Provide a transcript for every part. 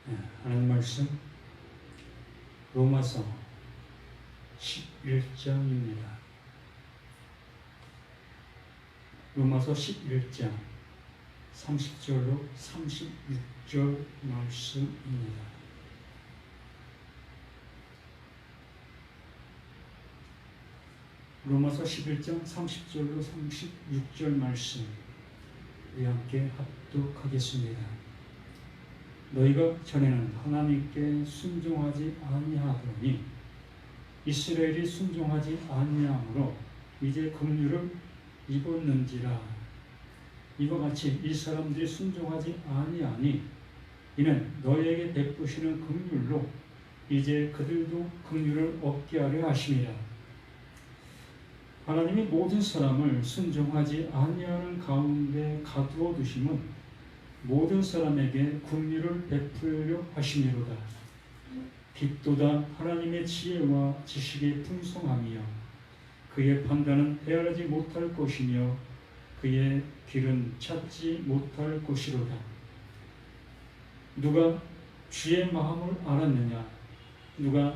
하나님 말씀 로마서 11장입니다. 로마서 11장 30절로 36절 말씀입니다. 로마서 11장 30절로 36절 말씀 우리 함께 합독하겠습니다. 너희가 전에는 하나님께 순종하지 아니하더니 이스라엘이 순종하지 아니하므로 이제 긍휼을 입었는지라. 이와 같이 이 사람들이 순종하지 아니하니 이는 너희에게 베푸시는 긍휼로 이제 그들도 긍휼을 얻게 하려 하심이라. 하나님이 모든 사람을 순종하지 아니하는 가운데 가두어 두심은 모든 사람에게 긍휼을 베풀려 하심이로다. 빛도다 하나님의 지혜와 지식의 풍성함이여 그의 판단은 헤아리지 못할 것이며 그의 길은 찾지 못할 것이로다. 누가 주의 마음을 알았느냐? 누가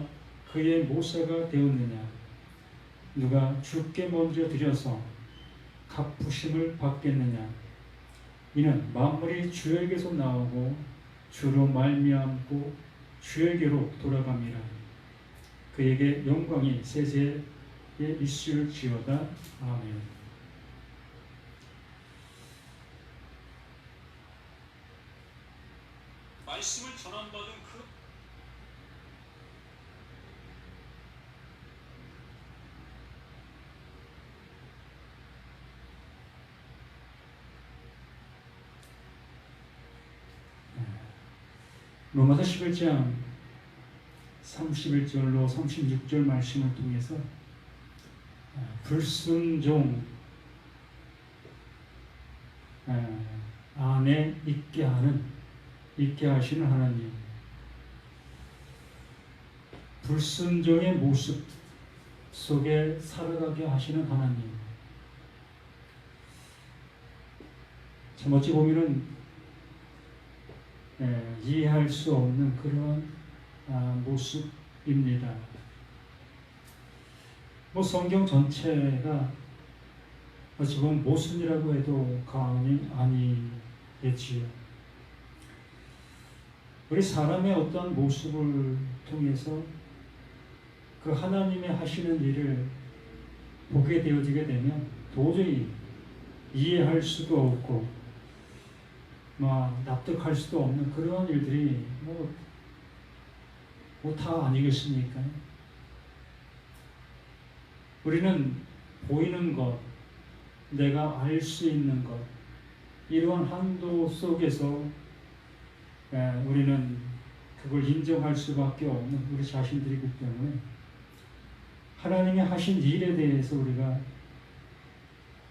그의 모사가 되었느냐? 누가 주께 먼저 드려서 갚으심을 받겠느냐? 이는 만물이 주에게서 나오고 주로 말미암고 주에게로 돌아갑니다. 그에게 영광이 세세에 있을지어다. 아멘. 말씀을 전함받은 로마서 11장 31절로 36절 말씀을 통해서 불순종 안에 있게 하시는 하나님, 불순종의 모습 속에 살아가게 하시는 하나님. 참 어찌 보면은 이해할 수 없는 그런 모습입니다. 성경 전체가 어찌 보면 모순이라고 해도 과언이 아니겠지요. 우리 사람의 어떤 모습을 통해서 그 하나님의 하시는 일을 보게 되어지게 되면 도저히 이해할 수도 없고 납득할 수도 없는 그런 일들이 다 아니겠습니까? 우리는 보이는 것, 내가 알 수 있는 것, 이러한 한도 속에서 우리는 그걸 인정할 수밖에 없는 우리 자신들이기 때문에 하나님이 하신 일에 대해서 우리가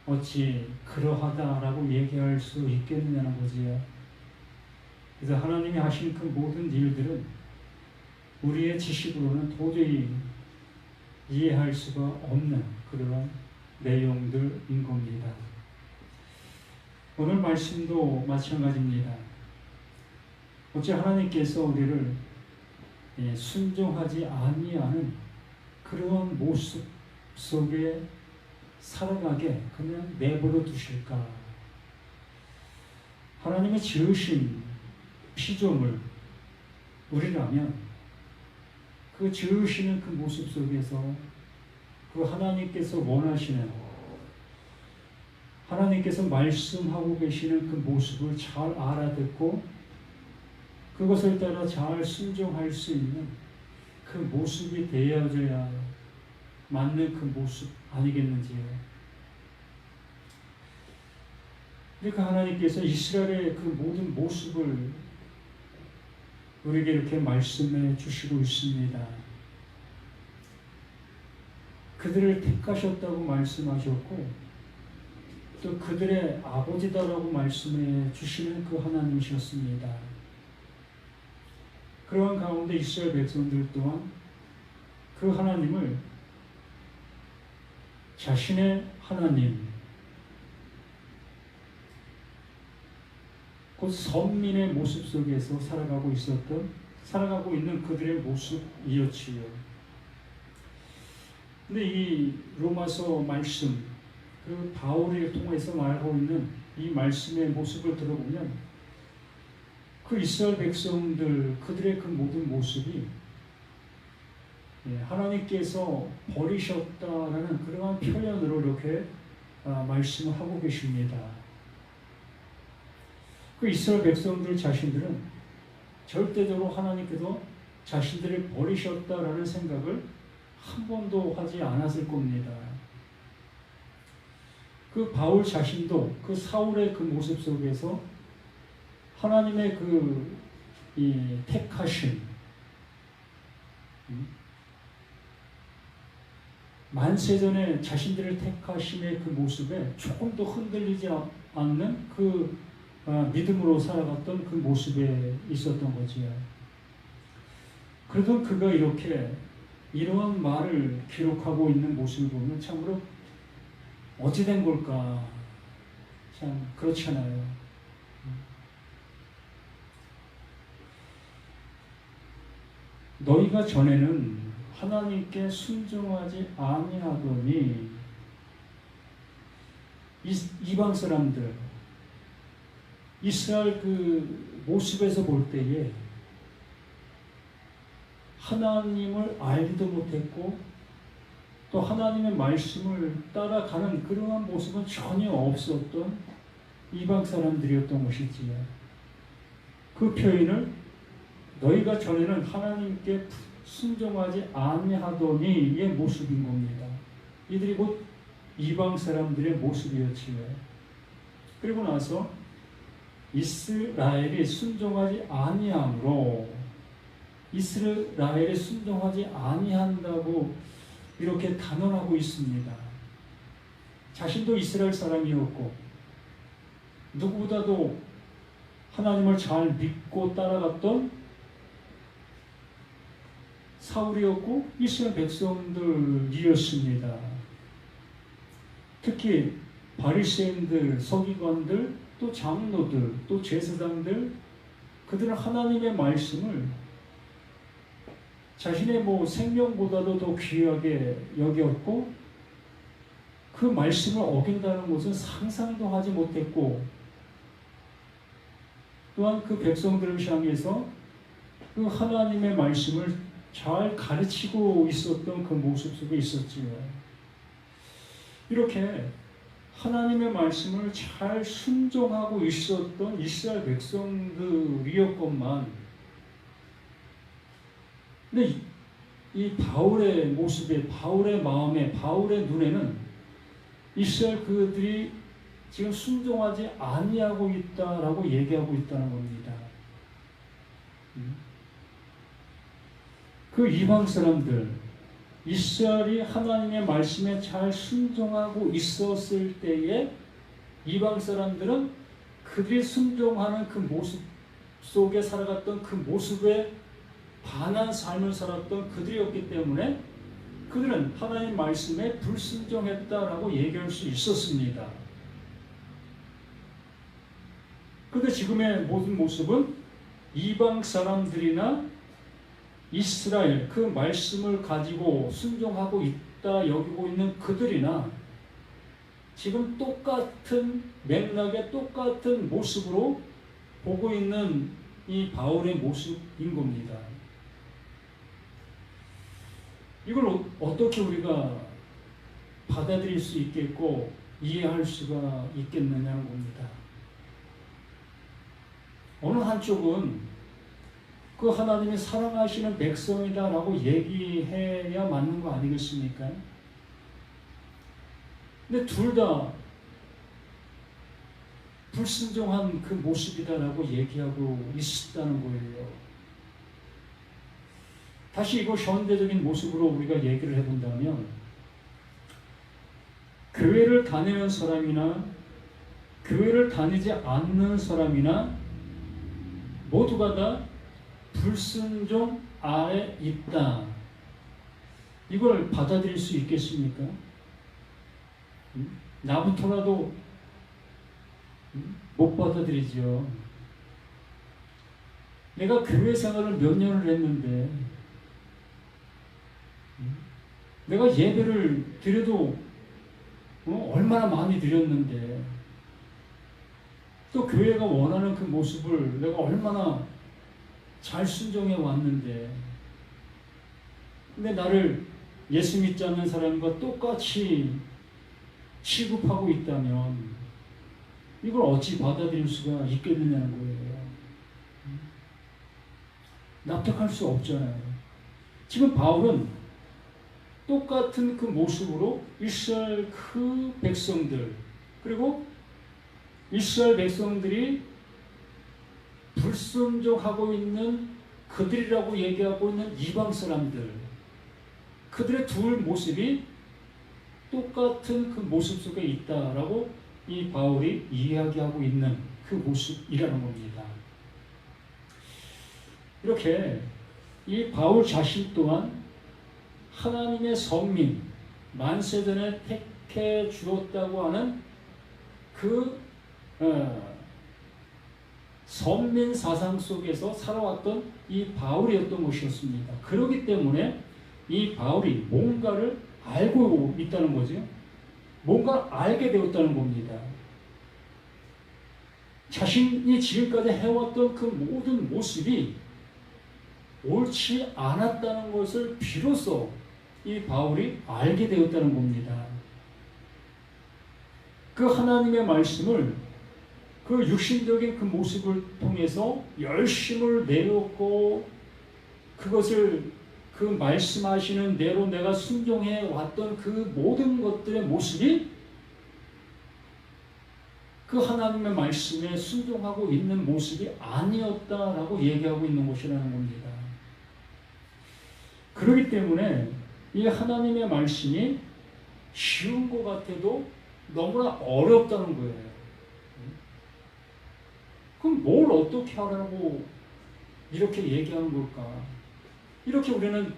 어찌 그러하다라고 얘기할 수 있겠느냐는 거지요. 그래서 하나님이 하신 그 모든 일들은 우리의 지식으로는 도저히 이해할 수가 없는 그런 내용들인 겁니다. 오늘 말씀도 마찬가지입니다. 어째 하나님께서 우리를 순종하지 아니하는 그런 모습 속에 살아가게 그냥 내버려 두실까? 하나님의 지으신 피조물 우리라면 그 지으시는 그 모습 속에서 그 하나님께서 원하시는, 하나님께서 말씀하고 계시는 그 모습을 잘 알아듣고 그것을 따라 잘 순종할 수 있는 그 모습이 되어져야 맞는 그 모습 아니겠는지요. 그러니까 하나님께서 이스라엘의 그 모든 모습을 우리에게 이렇게 말씀해 주시고 있습니다. 그들을 택하셨다고 말씀하셨고 또 그들의 아버지다라고 말씀해 주시는 그 하나님이셨습니다. 그러한 가운데 이스라엘 백성들 또한 그 하나님을 자신의 하나님, 곧 선민의 모습 속에서 살아가고 있는 그들의 모습이었지요. 근데 이 로마서 말씀, 그 바울을 통해서 말하고 있는 이 말씀의 모습을 들어보면 그 이스라엘 백성들, 그들의 그 모든 모습이 하나님께서 버리셨다라는 그러한 표현으로 이렇게 말씀을 하고 계십니다. 그 이스라엘 백성들 자신들은 절대적으로 하나님께서 자신들을 버리셨다라는 생각을 한 번도 하지 않았을 겁니다. 그 바울 자신도 그 사울의 그 모습 속에서 하나님의 이 택하심, 만세전에 자신들을 택하심의 그 모습에 조금도 흔들리지 않는 그 믿음으로 살아갔던 그 모습에 있었던 거지요. 그래도 그가 이러한 말을 기록하고 있는 모습을 보면 참으로 어찌 된 걸까? 참 그렇잖아요. 너희가 전에는 하나님께 순종하지 아니하더니 이방 사람들 이스라엘 그 모습에서 볼 때에 하나님을 알지도 못했고 또 하나님의 말씀을 따라가는 그러한 모습은 전혀 없었던 이방 사람들이었던 것이지요. 그 표현을 너희가 전에는 하나님께 순종하지 아니하더니의 모습인 겁니다. 이들이 곧 이방 사람들의 모습이었지요. 그리고 나서 이스라엘이 순종하지 아니함으로 이스라엘이 순종하지 아니한다고 이렇게 단언하고 있습니다. 자신도 이스라엘 사람이었고 누구보다도 하나님을 잘 믿고 따라갔던 사울이었고 이스라엘 백성들이었습니다. 특히 바리새인들, 서기관들, 또 장로들, 또 제사장들, 그들은 하나님의 말씀을 자신의 생명보다도 더 귀하게 여겼고 그 말씀을 어긴다는 것은 상상도 하지 못했고 또한 그 백성들을 향해서 그 하나님의 말씀을 잘 가르치고 있었던 그 모습 속에 있었지요. 이렇게 하나님의 말씀을 잘 순종하고 있었던 이스라엘 백성들이었건만 근데 이 바울의 모습에, 바울의 마음에, 바울의 눈에는 이스라엘 그들이 지금 순종하지 아니하고 있다라고 얘기하고 있다는 겁니다. 그 이방 사람들, 이스라엘이 하나님의 말씀에 잘 순종하고 있었을 때에 이방 사람들은 그들이 순종하는 그 모습 속에 살아갔던 그 모습에 반한 삶을 살았던 그들이었기 때문에 그들은 하나님 말씀에 불순종했다라고 얘기할 수 있었습니다. 그런데 지금의 모든 모습은 이방 사람들이나 이스라엘 그 말씀을 가지고 순종하고 있다 여기고 있는 그들이나 지금 똑같은 맥락의 똑같은 모습으로 보고 있는 이 바울의 모습인 겁니다. 이걸 어떻게 우리가 받아들일 수 있겠고 이해할 수가 있겠느냐는 겁니다. 어느 한쪽은 그 하나님이 사랑하시는 백성이다라고 얘기해야 맞는 거 아니겠습니까? 근데 둘 다 불순종한 그 모습이다라고 얘기하고 있다는 거예요. 다시 이거 현대적인 모습으로 우리가 얘기를 해본다면 교회를 다니는 사람이나 교회를 다니지 않는 사람이나 모두가 다 불순종 아래 있다. 이걸 받아들일 수 있겠습니까? 나부터라도 못 받아들이죠. 내가 교회 생활을 몇 년을 했는데 내가 예배를 드려도 얼마나 많이 드렸는데 또 교회가 원하는 그 모습을 내가 얼마나 잘 순종해 왔는데 근데 나를 예수 믿지 않는 사람과 똑같이 취급하고 있다면 이걸 어찌 받아들일 수가 있겠느냐는 거예요. 납득할 수 없잖아요. 지금 바울은 똑같은 그 모습으로 이스라엘 그 백성들 그리고 이스라엘 백성들이 불순종하고 있는 그들이라고 얘기하고 있는 이방 사람들 그들의 둘 모습이 똑같은 그 모습 속에 있다라고 이 바울이 이야기하고 있는 그 모습이라는 겁니다. 이렇게 이 바울 자신 또한 하나님의 선민 만세전에 택해 주었다고 하는 그 선민 사상 속에서 살아왔던 이 바울이었던 것이었습니다. 그렇기 때문에 이 바울이 뭔가를 알고 있다는 거죠. 뭔가 알게 되었다는 겁니다. 자신이 지금까지 해왔던 그 모든 모습이 옳지 않았다는 것을 비로소 이 바울이 알게 되었다는 겁니다. 그 하나님의 말씀을 그 육신적인 그 모습을 통해서 열심을 내었고 그것을 그 말씀하시는 대로 내가 순종해 왔던 그 모든 것들의 모습이 그 하나님의 말씀에 순종하고 있는 모습이 아니었다라고 얘기하고 있는 것이라는 겁니다. 그렇기 때문에 이 하나님의 말씀이 쉬운 것 같아도 너무나 어렵다는 거예요. 그럼 뭘 어떻게 하라고 이렇게 얘기하는 걸까? 이렇게 우리는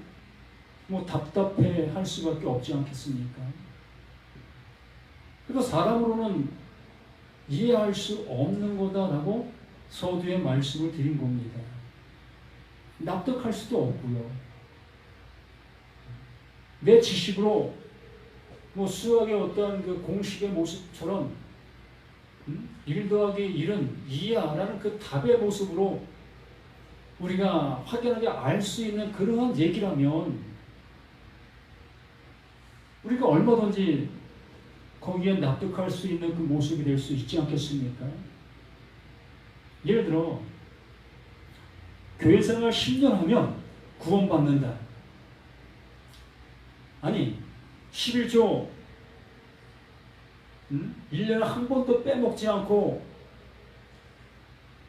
답답해 할 수밖에 없지 않겠습니까? 그래서 사람으로는 이해할 수 없는 거다라고 서두에 말씀을 드린 겁니다. 납득할 수도 없고요. 내 지식으로 수학의 어떤 그 공식의 모습처럼 1 더하기 1은 2야라는 그 답의 모습으로 우리가 확연하게 알 수 있는 그러한 얘기라면 우리가 얼마든지 거기에 납득할 수 있는 그 모습이 될 수 있지 않겠습니까? 예를 들어 교회 생활 10년 하면 구원받는다. 아니 11조 1년에 한 번도 빼먹지 않고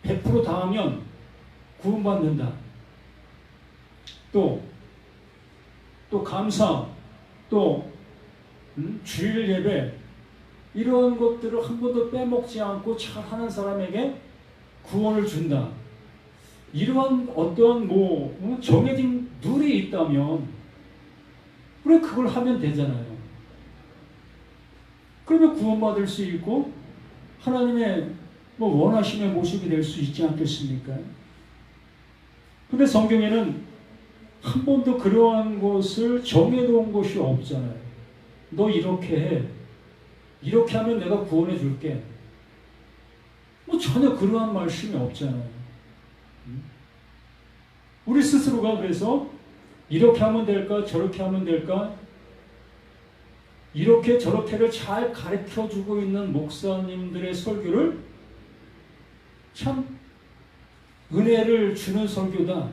100% 다 하면 구원받는다. 또 감사, 또 주일 예배 이런 것들을 한 번도 빼먹지 않고 잘 하는 사람에게 구원을 준다. 이러한 어떠한 정해진 룰이 있다면 우리 그걸 하면 되잖아요. 그러면 구원받을 수 있고 하나님의 원하심의 모습이 될 수 있지 않겠습니까? 근데 성경에는 한 번도 그러한 것을 정해놓은 것이 없잖아요. 너 이렇게 해. 이렇게 하면 내가 구원해 줄게. 전혀 그러한 말씀이 없잖아요. 우리 스스로가 그래서 이렇게 하면 될까? 저렇게 하면 될까? 이렇게 저렇게를 잘 가르쳐주고 있는 목사님들의 설교를 참 은혜를 주는 설교다.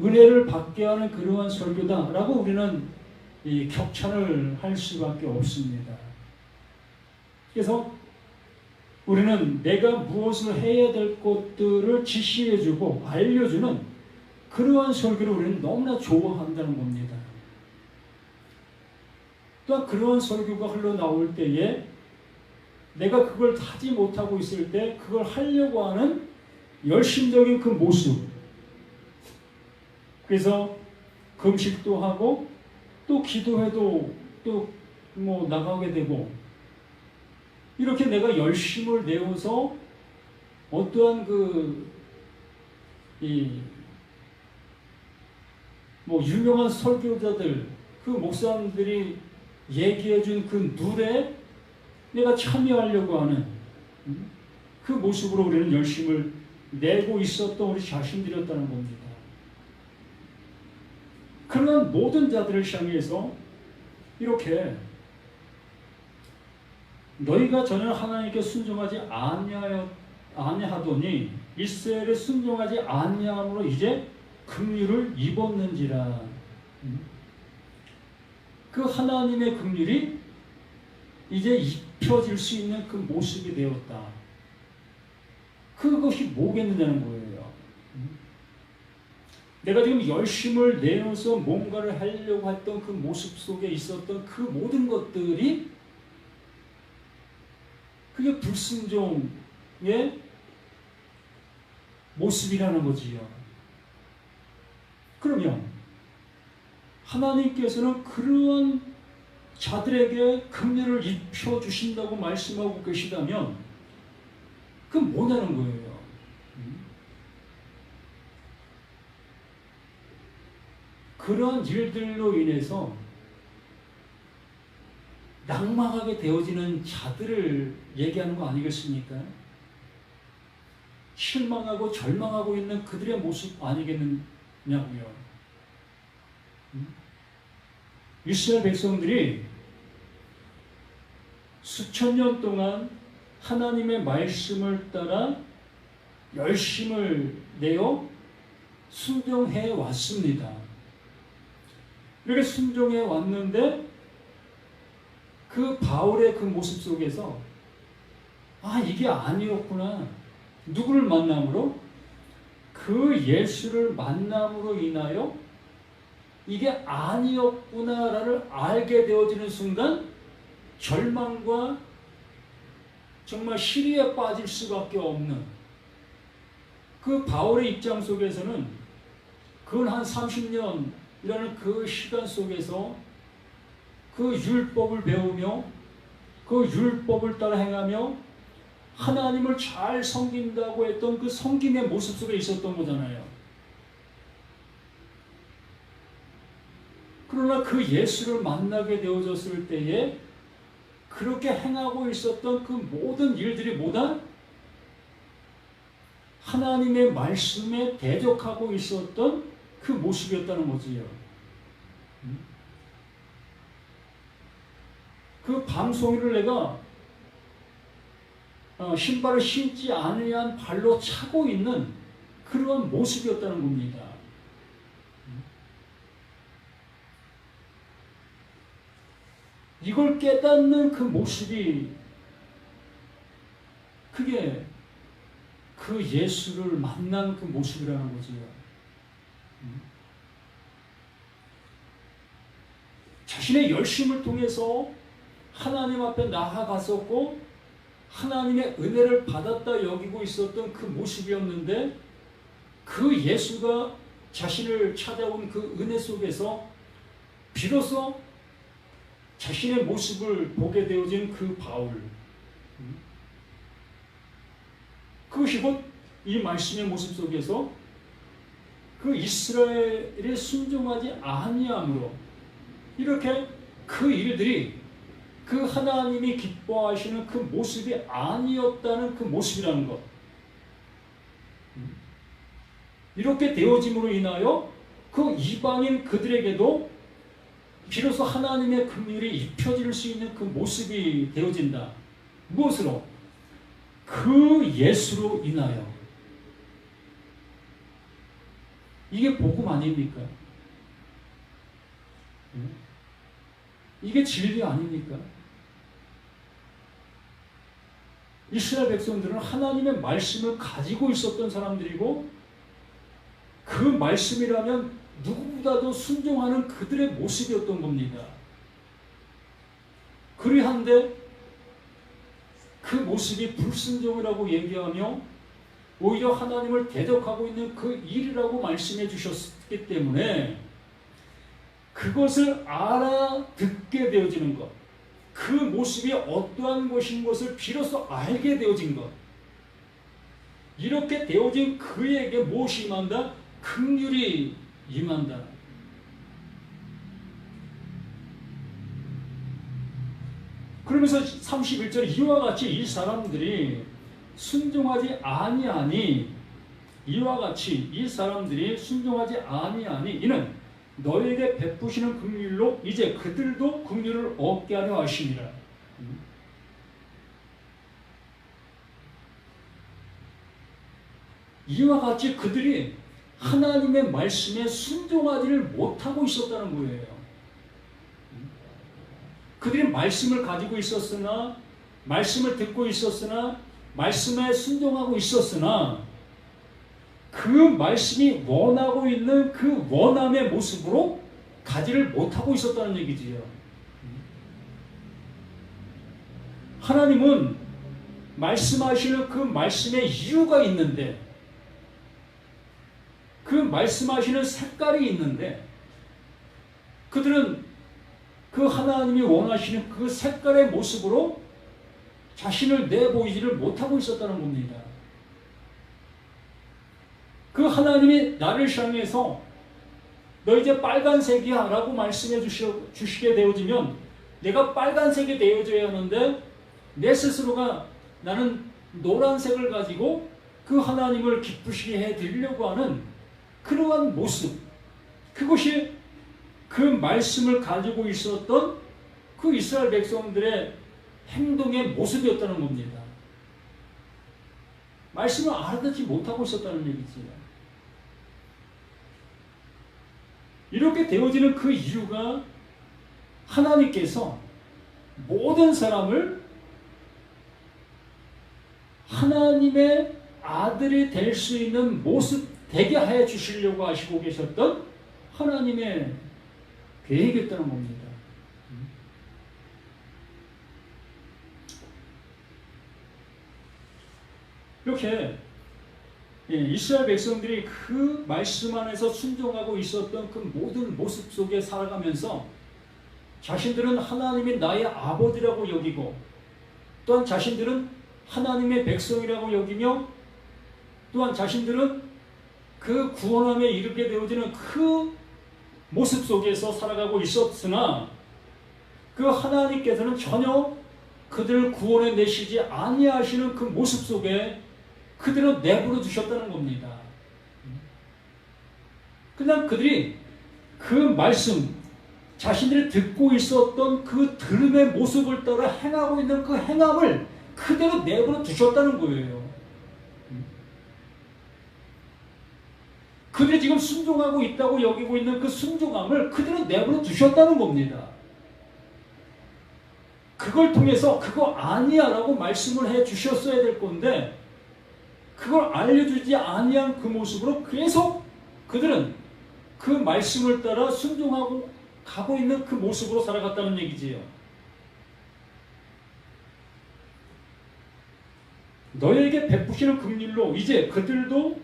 은혜를 받게 하는 그러한 설교다라고 우리는 격찬을 할 수밖에 없습니다. 그래서 우리는 내가 무엇을 해야 될 것들을 지시해주고 알려주는 그러한 설교를 우리는 너무나 좋아한다는 겁니다. 또한 그러한 설교가 흘러나올 때에 내가 그걸 하지 못하고 있을 때 그걸 하려고 하는 열심적인 그 모습, 그래서 금식도 하고 또 기도해도 또 나가게 되고 이렇게 내가 열심을 내어서 어떠한 유명한 설교자들, 그 목사님들이 얘기해준 그 룰에 내가 참여하려고 하는 그 모습으로 우리는 열심을 내고 있었던 우리 자신들이었다는 겁니다. 그런 모든 자들을 향해서 이렇게 너희가 전혀 하나님께 순종하지 아니하더니 이스라엘에 순종하지 아니함으로 이제 긍휼을 입었는지라. 그 하나님의 긍휼이 이제 입혀질 수 있는 그 모습이 되었다. 그것이 뭐겠느냐는 거예요. 내가 지금 열심을 내어서 뭔가를 하려고 했던 그 모습 속에 있었던 그 모든 것들이 그게 불순종의 모습이라는 거지요. 그러면 하나님께서는 그러한 자들에게 긍휼을 입혀주신다고 말씀하고 계시다면 그건 뭐냐는 거예요. 그러한 일들로 인해서 낙망하게 되어지는 자들을 얘기하는 거 아니겠습니까? 실망하고 절망하고 있는 그들의 모습 아니겠느냐고요. 이스라엘 백성들이 수천 년 동안 하나님의 말씀을 따라 열심을 내어 순종해 왔습니다. 이렇게 순종해 왔는데 그 바울의 그 모습 속에서 이게 아니었구나. 누구를 만남으로? 그 예수를 만남으로 인하여 이게 아니었구나를 알게 되어지는 순간 절망과 정말 시리에 빠질 수밖에 없는 그 바울의 입장 속에서는 그건 한 30년이라는 그 시간 속에서 그 율법을 배우며 그 율법을 따라 행하며 하나님을 잘 섬긴다고 했던 그 섬김의 모습 속에 있었던 거잖아요. 그러나 그 예수를 만나게 되어졌을 때에 그렇게 행하고 있었던 그 모든 일들이 뭐다? 하나님의 말씀에 대적하고 있었던 그 모습이었다는 거지요. 그 밤송이를 내가 신발을 신지 않으한 발로 차고 있는 그런 모습이었다는 겁니다. 이걸 깨닫는 그 모습이 그게 그 예수를 만난 그 모습이라는 거지요. 자신의 열심을 통해서 하나님 앞에 나아갔었고 하나님의 은혜를 받았다 여기고 있었던 그 모습이었는데 그 예수가 자신을 찾아온 그 은혜 속에서 비로소 자신의 모습을 보게 되어진 그 바울, 그것이 곧 이 말씀의 모습 속에서 그 이스라엘에 순종하지 아니함으로 이렇게 그 일들이 그 하나님이 기뻐하시는 그 모습이 아니었다는 그 모습이라는 것. 이렇게 되어짐으로 인하여 그 이방인 그들에게도 비로소 하나님의 긍휼이 입혀질 수 있는 그 모습이 되어진다. 무엇으로? 그 예수로 인하여. 이게 복음 아닙니까? 이게 진리 아닙니까? 이스라엘 백성들은 하나님의 말씀을 가지고 있었던 사람들이고 그 말씀이라면 누구보다도 순종하는 그들의 모습이었던 겁니다. 그리한데 그 모습이 불순종이라고 얘기하며 오히려 하나님을 대적하고 있는 그 일이라고 말씀해 주셨기 때문에 그것을 알아듣게 되어지는 것, 그 모습이 어떠한 것인 것을 비로소 알게 되어진 것, 이렇게 되어진 그에게 무엇이 임한다? 긍휼이 임한다. 그러면서 31절에 이와 같이 이 사람들이 순종하지 아니하니, 이와 같이 이 사람들이 순종하지 아니하니 이는 너에게 베푸시는 긍휼로 이제 그들도 긍휼을 얻게 하려 하심이라. 이와 같이 그들이 하나님의 말씀에 순종하지를 못하고 있었다는 거예요. 그들이 말씀을 가지고 있었으나, 말씀을 듣고 있었으나, 말씀에 순종하고 있었으나 그 말씀이 원하고 있는 그 원함의 모습으로 가지를 못하고 있었다는 얘기지요. 하나님은 말씀하시는 그 말씀에 이유가 있는데, 그 말씀하시는 색깔이 있는데, 그들은 그 하나님이 원하시는 그 색깔의 모습으로 자신을 내보이지를 못하고 있었다는 겁니다. 그 하나님이 나를 향해서 너 이제 빨간색이야 라고 말씀해 주시게 되어지면 내가 빨간색이 되어져야 하는데, 내 스스로가 나는 노란색을 가지고 그 하나님을 기쁘시게 해드리려고 하는 그러한 모습, 그것이 그 말씀을 가지고 있었던 그 이스라엘 백성들의 행동의 모습이었다는 겁니다. 말씀을 알아듣지 못하고 있었다는 얘기지요. 이렇게 되어지는 그 이유가 하나님께서 모든 사람을 하나님의 아들이 될 수 있는 모습 되게 하여 주시려고 하시고 계셨던 하나님의 계획이었다는 겁니다. 이렇게 이스라엘 백성들이 그 말씀 안에서 순종하고 있었던 그 모든 모습 속에 살아가면서 자신들은 하나님이 나의 아버지라고 여기고, 또한 자신들은 하나님의 백성이라고 여기며, 또한 자신들은 그 구원함에 이르게 되어지는 그 모습 속에서 살아가고 있었으나 그 하나님께서는 전혀 그들을 구원해 내시지 아니하시는 그 모습 속에 그들은 내버려 두셨다는 겁니다. 그냥 그들이 그 말씀, 자신들이 듣고 있었던 그 들음의 모습을 따라 행하고 있는 그 행함을 그대로 내버려 두셨다는 거예요. 그들이 지금 순종하고 있다고 여기고 있는 그 순종함을 그대로 내버려 두셨다는 겁니다. 그걸 통해서 그거 아니야 라고 말씀을 해 주셨어야 될 건데, 그걸 알려주지 아니한 그 모습으로 계속 그들은 그 말씀을 따라 순종하고 가고 있는 그 모습으로 살아갔다는 얘기지요. 너에게 베푸시는 긍휼로 이제 그들도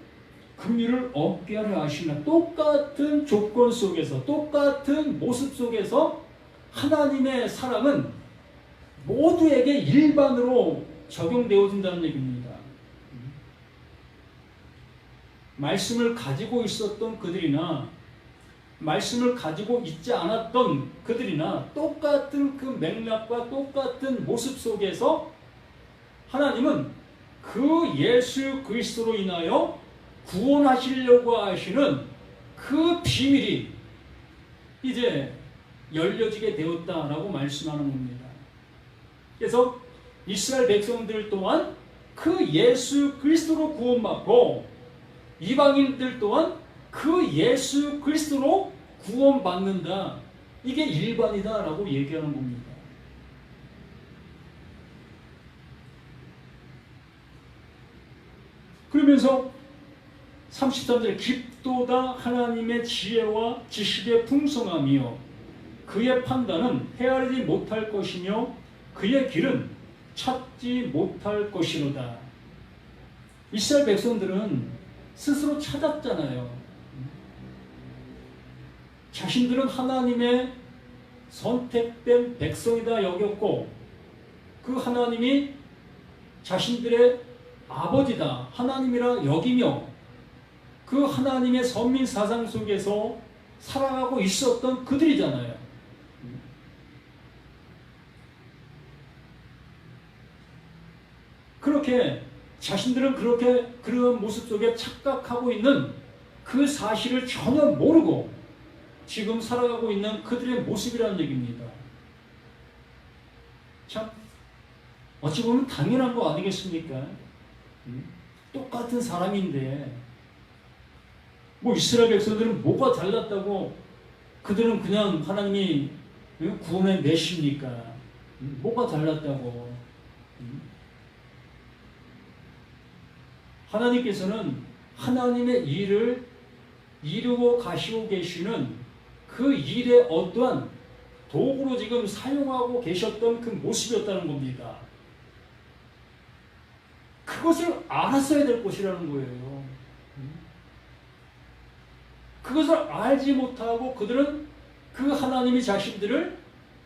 긍휼을 얻게 하려 하시나. 똑같은 조건 속에서, 똑같은 모습 속에서 하나님의 사랑은 모두에게 일반으로 적용되어진다는 얘기입니다. 말씀을 가지고 있었던 그들이나 말씀을 가지고 있지 않았던 그들이나 똑같은 그 맥락과 똑같은 모습 속에서 하나님은 그 예수 그리스도로 인하여 구원하시려고 하시는 그 비밀이 이제 열려지게 되었다라고 말씀하는 겁니다. 그래서 이스라엘 백성들 또한 그 예수 그리스도로 구원받고, 이방인들 또한 그 예수 그리스도로 구원받는다. 이게 일반이다라고 얘기하는 겁니다. 그러면서 33절 깊도다 하나님의 지혜와 지식의 풍성함이요 그의 판단은 헤아리지 못할 것이며 그의 길은 찾지 못할 것이로다. 이스라엘 백성들은 스스로 찾았잖아요. 자신들은 하나님의 선택된 백성이다 여겼고, 그 하나님이 자신들의 아버지다, 하나님이라 여기며 그 하나님의 선민 사상 속에서 살아가고 있었던 그들이잖아요. 그렇게 자신들은 그렇게 그런 모습 속에 착각하고 있는 그 사실을 전혀 모르고 지금 살아가고 있는 그들의 모습이라는 얘기입니다. 참 어찌 보면 당연한 거 아니겠습니까? 똑같은 사람인데 뭐 이스라엘 백성들은 뭐가 달랐다고 그들은 그냥 하나님이 구원해 내십니까? 뭐가 달랐다고? 하나님께서는 하나님의 일을 이루고 가시고 계시는 그 일에 어떠한 도구로 지금 사용하고 계셨던 그 모습이었다는 겁니다. 그것을 알았어야 될 것이라는 거예요. 그것을 알지 못하고 그들은 그 하나님이 자신들을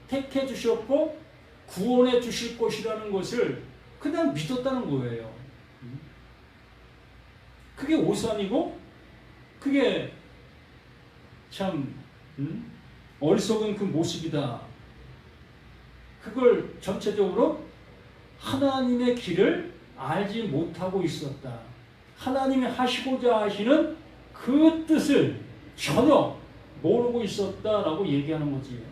택해 주셨고 구원해 주실 것이라는 것을 그냥 믿었다는 거예요. 그게 오산이고 그게 참 어리석은 그 모습이다. 그걸 전체적으로 하나님의 길을 알지 못하고 있었다. 하나님이 하시고자 하시는 그 뜻을 전혀 모르고 있었다라고 얘기하는 거지.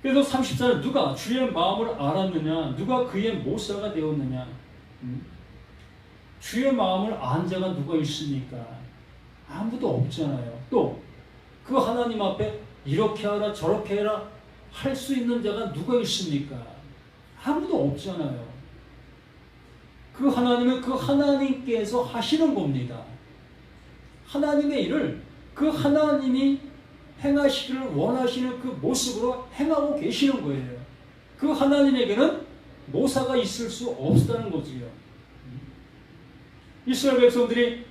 그래서 34절 누가 주의 마음을 알았느냐? 누가 그의 모사가 되었느냐? 주의 마음을 안 자가 누가 있습니까? 아무도 없잖아요. 또 그 하나님 앞에 이렇게 하라 저렇게 해라 할 수 있는 자가 누가 있습니까? 아무도 없잖아요. 그 하나님은 그 하나님께서 하시는 겁니다. 하나님의 일을 그 하나님이 행하시기를 원하시는 그 모습으로 행하고 계시는 거예요. 그 하나님에게는 모사가 있을 수 없다는 거지요. 이스라엘 백성들이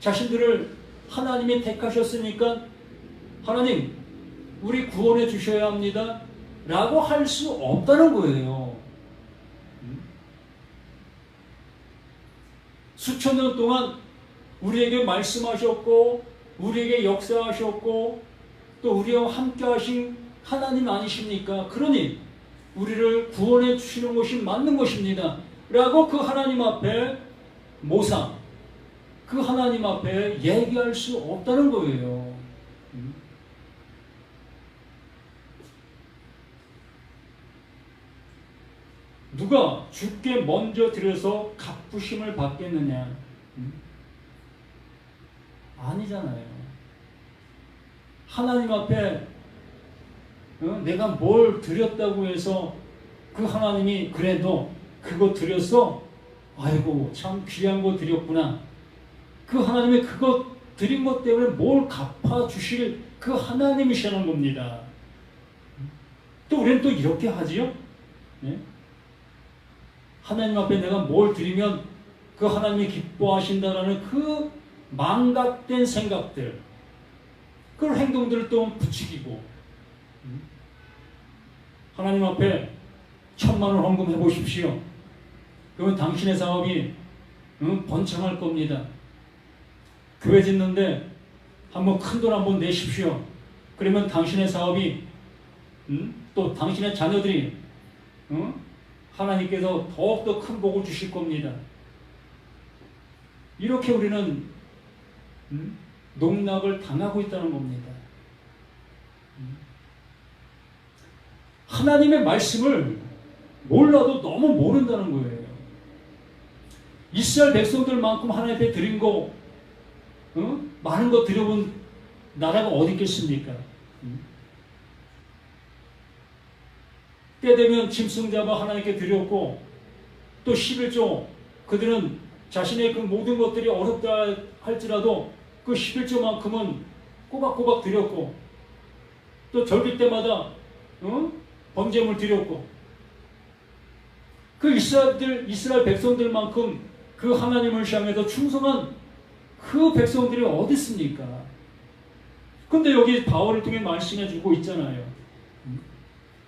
자신들을 하나님이 택하셨으니까 하나님 우리 구원해 주셔야 합니다 라고 할 수 없다는 거예요. 수천 년 동안 우리에게 말씀하셨고 우리에게 역사하셨고 또 우리와 함께 하신 하나님 아니십니까? 그러니 우리를 구원해 주시는 것이 맞는 것입니다 라고 그 하나님 앞에 모사 그 하나님 앞에 얘기할 수 없다는 거예요. 누가 주께 먼저 드려서 갚으심을 받겠느냐? 아니잖아요. 하나님 앞에 내가 뭘 드렸다고 해서 그 하나님이 그래도 그거 드렸어? 아이고 참 귀한 거 드렸구나. 그 하나님의 그것 드린 것 때문에 뭘 갚아주실 그 하나님이시라는 겁니다. 또 우리는 또 이렇게 하지요? 네? 하나님 앞에 내가 뭘 드리면 그 하나님이 기뻐하신다라는 그 망각된 생각들, 그런 행동들을 또 부추기고 하나님 앞에 1,000,000원 헌금해 보십시오. 그러면 당신의 사업이 번창할 겁니다. 교회 짓는데 한번 큰 돈 한번 내십시오. 그러면 당신의 사업이 또 당신의 자녀들이 하나님께서 더욱더 큰 복을 주실 겁니다. 이렇게 우리는 농락을 당하고 있다는 겁니다. 하나님의 말씀을 몰라도 너무 모른다는 거예요. 이스라엘 백성들만큼 하나님 앞에 드린 거 많은 거 드려본 나라가 어디 있겠습니까? 때 되면 짐승 잡아 하나님께 드렸고 또 11조 그들은 자신의 그 모든 것들이 어렵다 할지라도 그 11조만큼은 꼬박꼬박 드렸고 또 절기 때마다 번제물 드렸고 그 이스라엘 백성들만큼 그 하나님을 향해서 충성한 그 백성들이 어디 있습니까? 근데 여기 바울을 통해 말씀해 주고 있잖아요.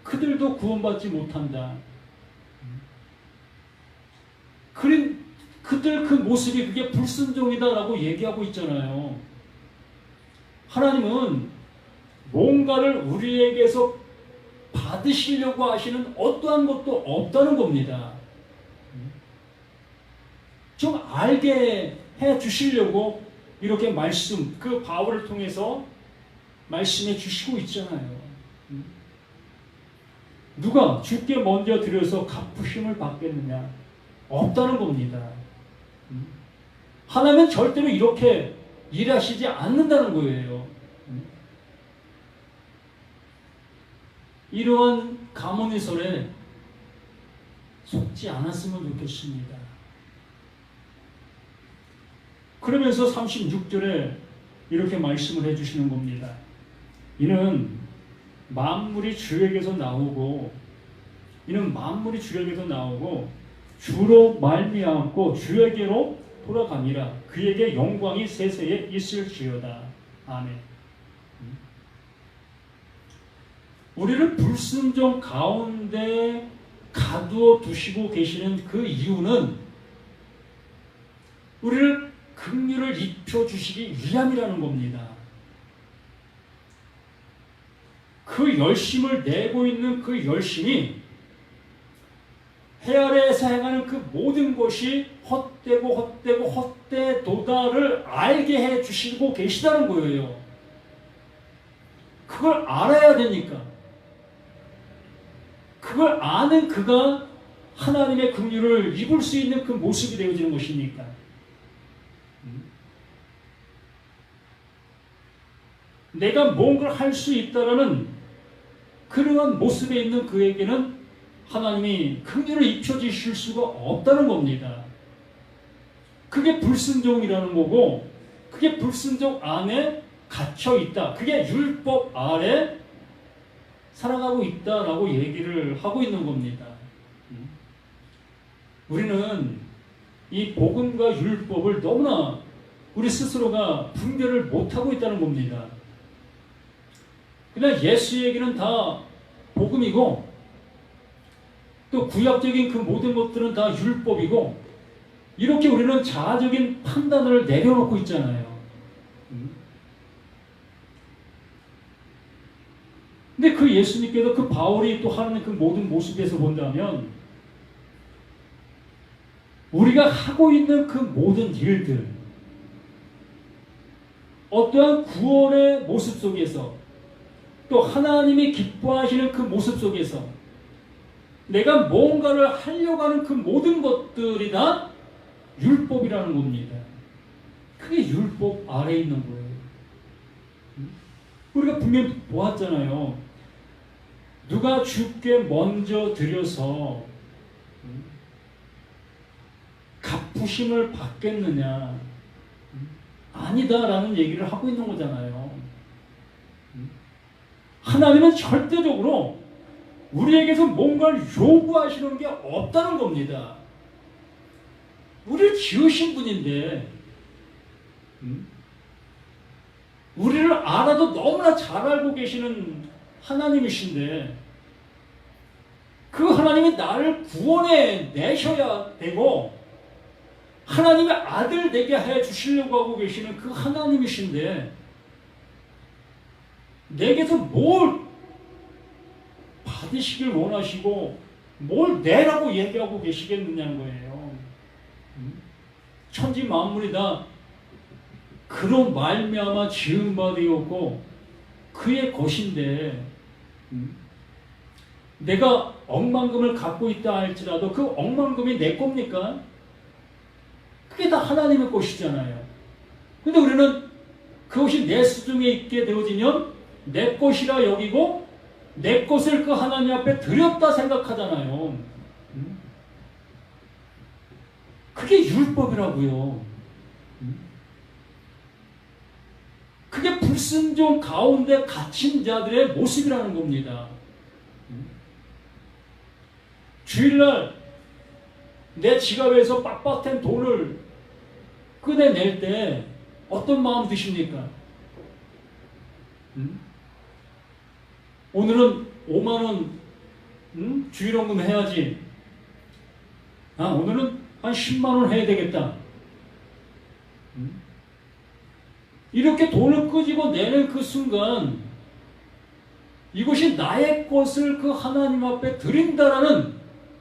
그들도 구원받지 못한다. 그들 그 모습이 그게 불순종이다라고 얘기하고 있잖아요. 하나님은 뭔가를 우리에게서 받으시려고 하시는 어떠한 것도 없다는 겁니다. 좀 알게 해 주시려고 이렇게 그 바울을 통해서 말씀해 주시고 있잖아요. 누가 주께 먼저 드려서 갚으심을 받겠느냐? 없다는 겁니다. 하나님은 절대로 이렇게 일하시지 않는다는 거예요. 이러한 가문의설에 속지 않았으면 좋겠습니다. 그러면서 36절에 이렇게 말씀을 해주시는 겁니다. 이는 만물이 주에게서 나오고 주로 말미암고 주에게로 돌아가니라. 그에게 영광이 세세에 있을지어다. 아멘. 우리를 불순종 가운데 가두어 두시고 계시는 그 이유는 우리를 긍휼을 입혀 주시기 위함이라는 겁니다. 그 열심을 내고 있는 그 열심이 해 아래에서 행하는 그 모든 것이 헛되도다를 알게 해 주시고 계시다는 거예요. 그걸 알아야 되니까. 그걸 아는 그가 하나님의 긍휼을 입을 수 있는 그 모습이 되어지는 것이니까. 내가 뭔가를 할 수 있다라는 그러한 모습에 있는 그에게는 하나님이 긍휼을 입혀주실 수가 없다는 겁니다. 그게 불순종이라는 거고, 그게 불순종 안에 갇혀 있다. 그게 율법 아래 살아가고 있다라고 얘기를 하고 있는 겁니다. 우리는 이 복음과 율법을 너무나 우리 스스로가 분별을 못하고 있다는 겁니다. 그냥 예수 얘기는 다 복음이고 또 구약적인 그 모든 것들은 다 율법이고 이렇게 우리는 자아적인 판단을 내려놓고 있잖아요. 근데 그 예수님께서 그 바울이 또 하는 그 모든 모습에서 본다면 우리가 하고 있는 그 모든 일들, 어떠한 구원의 모습 속에서 또 하나님이 기뻐하시는 그 모습 속에서 내가 뭔가를 하려고 하는 그 모든 것들이 다 율법이라는 겁니다. 그게 율법 아래에 있는 거예요. 우리가 분명히 보았잖아요. 누가 주께 먼저 드려서 갚으심을 받겠느냐? 아니다라는 얘기를 하고 있는 거잖아요. 하나님은 절대적으로 우리에게서 뭔가를 요구하시는 게 없다는 겁니다. 우리를 지으신 분인데 우리를 알아도 너무나 잘 알고 계시는 하나님이신데 그 하나님이 나를 구원해 내셔야 되고 하나님의 아들 되게 해 주시려고 하고 계시는 그 하나님이신데 내게서 뭘 받으시길 원하시고 뭘 내라고 얘기하고 계시겠느냐는 거예요. 천지 만물이 다 그런 말미암아 지은 바 되었고 그의 것인데 내가 억만금을 갖고 있다 할지라도 그 억만금이 내 겁니까? 그게 다 하나님의 것이잖아요. 근데 우리는 그것이 내 수중에 있게 되어지면 내 것이라 여기고 내 것을 그 하나님 앞에 드렸다 생각하잖아요. 그게 율법이라고요. 그게 불순종 가운데 갇힌 자들의 모습이라는 겁니다. 주일날 내 지갑에서 빡빡한 돈을 꺼내낼 때 어떤 마음 드십니까? 오늘은 5만 원 주일원금 해야지. 오늘은 한 10만 원 해야 되겠다. 이렇게 돈을 끄집어 내는 그 순간 이것이 나의 것을 그 하나님 앞에 드린다라는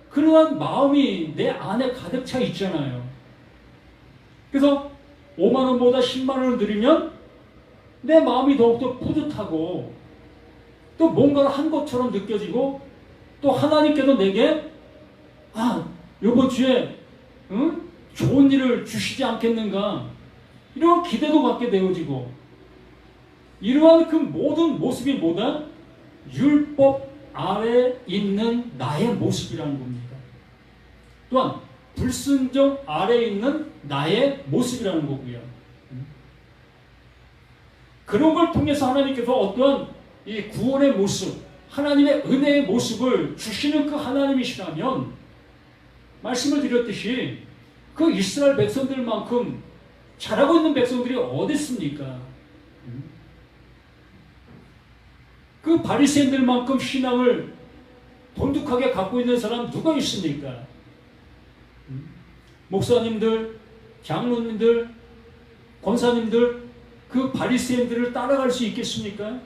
그러한 마음이 내 안에 가득 차 있잖아요. 그래서 5만 원보다 10만 원을 드리면 내 마음이 더욱더 뿌듯하고 또 뭔가를 한 것처럼 느껴지고 또 하나님께도 내게 이번 주에 좋은 일을 주시지 않겠는가 이런 기대도 갖게 되어지고 이러한 그 모든 모습이 뭐다? 율법 아래 있는 나의 모습이라는 겁니다. 또한 불순종 아래 있는 나의 모습이라는 거고요. 그런 걸 통해서 하나님께서 어떠한 이 구원의 모습, 하나님의 은혜의 모습을 주시는 그 하나님이시라면 말씀을 드렸듯이 그 이스라엘 백성들만큼 잘하고 있는 백성들이 어디 있습니까? 그 바리새인들만큼 신앙을 돈독하게 갖고 있는 사람 누가 있습니까? 목사님들, 장로님들, 권사님들 그 바리새인들을 따라갈 수 있겠습니까?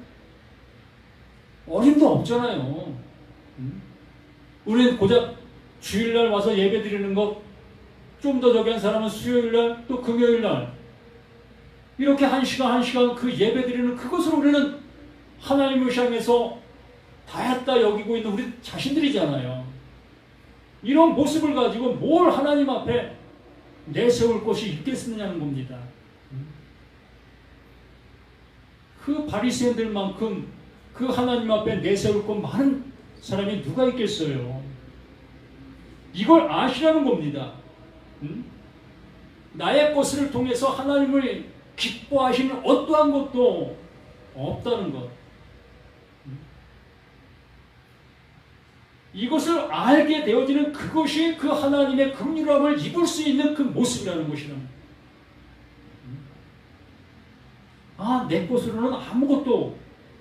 어림도 없잖아요. 우리는 고작 주일날 와서 예배 드리는 것 좀 더 저기 한 사람은 수요일날 또 금요일날 이렇게 한 시간 그 예배 드리는 그것을 우리는 하나님을 향해서 다했다 여기고 있는 우리 자신들이잖아요. 이런 모습을 가지고 뭘 하나님 앞에 내세울 것이 있겠느냐는 겁니다. 그 바리새인들만큼 그 하나님 앞에 내세울 것 많은 사람이 누가 있겠어요? 이걸 아시라는 겁니다. 나의 것을 통해서 하나님을 기뻐하시는 어떠한 것도 없다는 것. 이것을 알게 되어지는 그것이 그 하나님의 긍휼함을 입을 수 있는 그 모습이라는 것이랍니다. 내 것으로는 아무것도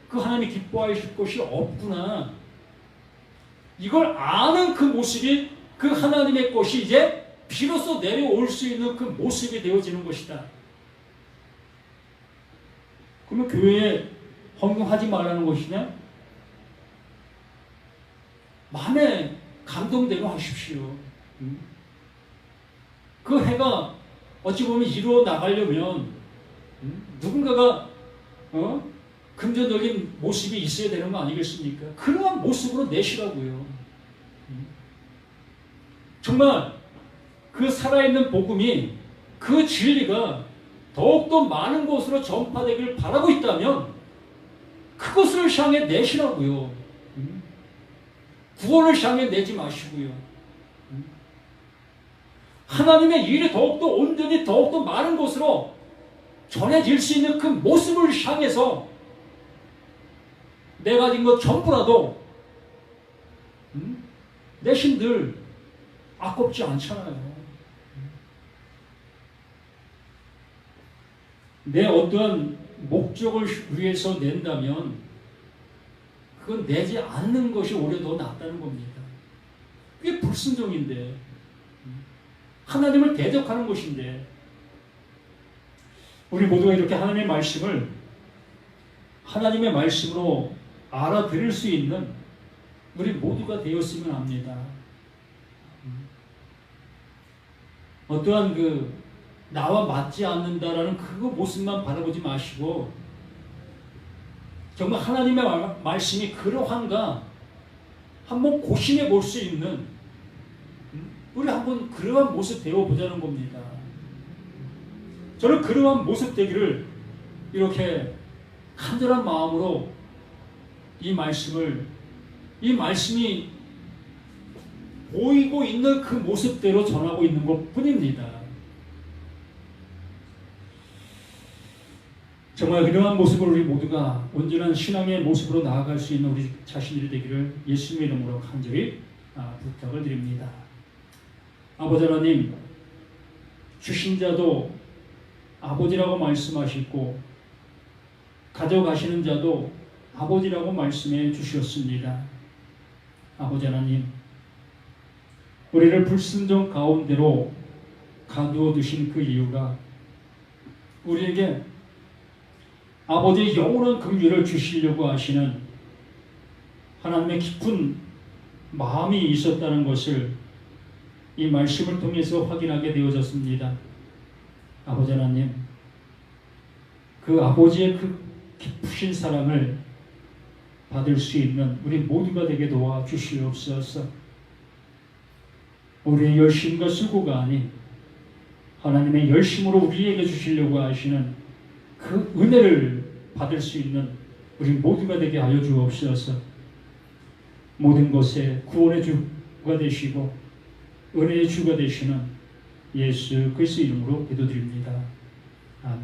그 하나님이 기뻐하실 것이 없구나. 이걸 아는 그 모습이 그 하나님의 것이 이제 비로소 내려올 수 있는 그 모습이 되어지는 것이다. 그러면 교회에 헌금하지 말라는 것이냐? 마음에 감동대로 하십시오. 그 해가 어찌 보면 이루어 나가려면 누군가가 금전적인 모습이 있어야 되는 거 아니겠습니까? 그러한 모습으로 내시라고요. 정말 그 살아있는 복음이 그 진리가 더욱더 많은 곳으로 전파되기를 바라고 있다면 그것을 향해 내시라고요. 구원을 향해 내지 마시고요. 하나님의 일이 더욱더 온전히 더욱더 많은 곳으로 전해질 수 있는 그 모습을 향해서 내가 가진 것 전부라도 내신들 아깝지 않잖아요. 내 어떠한 목적을 위해서 낸다면 그건 내지 않는 것이 오히려 더 낫다는 겁니다. 그게 불순종인데 하나님을 대적하는 것인데 우리 모두가 이렇게 하나님의 말씀을 하나님의 말씀으로 알아들을 수 있는 우리 모두가 되었으면 합니다. 어떠한 나와 맞지 않는다라는 그 모습만 바라보지 마시고 정말 하나님의 말씀이 그러한가 한번 고심해 볼 수 있는 우리 한번 그러한 모습 되어보자는 겁니다. 저는 그러한 모습 되기를 이렇게 간절한 마음으로 이 말씀이 보이고 있는 그 모습대로 전하고 있는 것 뿐입니다. 정말 이러한 모습을 우리 모두가 온전한 신앙의 모습으로 나아갈 수 있는 우리 자신들이 되기를 예수님의 이름으로 간절히 부탁을 드립니다. 아버지 하나님, 주신 자도 아버지라고 말씀하시고 가져가시는 자도 아버지라고 말씀해 주셨습니다. 아버지 하나님, 우리를 불순종 가운데로 가두어 두신 그 이유가 우리에게 아버지의 영원한 긍휼을 주시려고 하시는 하나님의 깊은 마음이 있었다는 것을 이 말씀을 통해서 확인하게 되어졌습니다. 아버지 하나님, 그 아버지의 그 깊으신 사랑을 받을 수 있는 우리 모두가 되게 도와주시옵소서. 우리의 열심과 수고가 아닌 하나님의 열심으로 우리에게 주시려고 하시는 그 은혜를 받을 수 있는 우리 모두가 되게 하여 주옵소서. 모든 것에 구원의 주가 되시고 은혜의 주가 되시는 예수 그리스도 이름으로 기도드립니다. 아멘.